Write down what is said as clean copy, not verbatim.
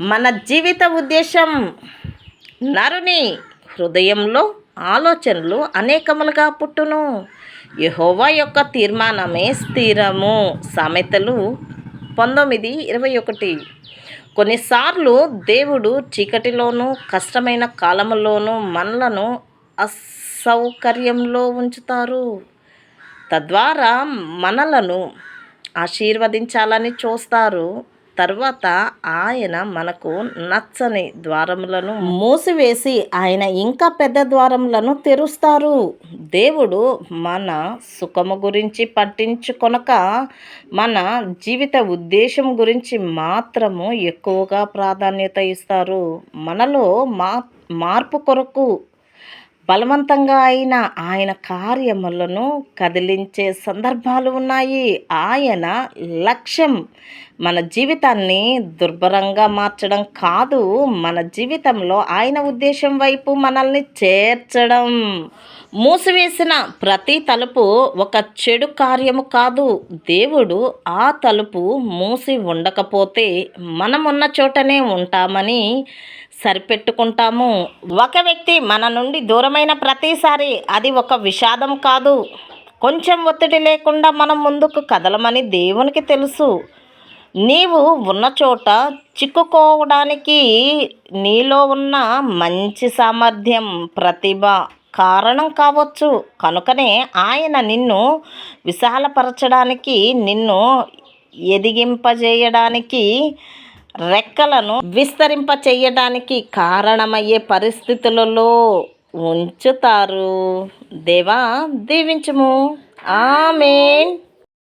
మన జీవిత ఉద్దేశం. నరుని హృదయంలో ఆలోచనలు అనేకములుగా పుట్టును. యెహోవా యొక్క తీర్మానమే స్థిరము. సామెతలు 19:21. కొన్నిసార్లు దేవుడు చీకటిలోనూ కష్టమైన కాలంలోనూ మనలను అసౌకర్యంలో ఉంచుతారు. తద్వారా మనలను ఆశీర్వదించాలని చూస్తారు. తర్వాత ఆయన మనకు నచ్చని ద్వారములను మూసివేసి ఆయన ఇంకా పెద్ద ద్వారములను తెరుస్తారు. దేవుడు మన సుఖము గురించి పట్టించుకొనక మన జీవిత ఉద్దేశం గురించి మాత్రము ఎక్కువగా ప్రాధాన్యత ఇస్తారు. మనలో మార్పు కొరకు బలవంతంగా అయిన ఆయన కార్యములను కదిలించే సందర్భాలు ఉన్నాయి. ఆయన లక్ష్యం మన జీవితాన్ని దుర్భరంగా మార్చడం కాదు, మన జీవితంలో ఆయన ఉద్దేశం వైపు మనల్ని చేర్చడం. మూసివేసిన ప్రతి తలుపు ఒక చెడు కార్యము కాదు. దేవుడు ఆ తలుపు మూసి ఉండకపోతే మనమున్న చోటనే ఉంటామని సరిపెట్టుకుంటాము. ఒక వ్యక్తి మన నుండి దూరమైన ప్రతిసారి అది ఒక విషాదం కాదు. కొంచెం ఒత్తిడి లేకుండా మనం ముందుకు కదలమని దేవునికి తెలుసు. నీవు ఉన్న చోట చిక్కుకోవడానికి నీలో ఉన్న మంచి సామర్థ్యం, ప్రతిభ కారణం కావచ్చు. కనుకనే ఆయన నిన్ను విశాలపరచడానికి, నిన్ను ఎదిగింపజేయడానికి, రెక్కలను విస్తరింపచేయడానికి కారణమయ్యే పరిస్థితులలో ఉంచుతారు. దేవా దీవించుము. ఆమేన్.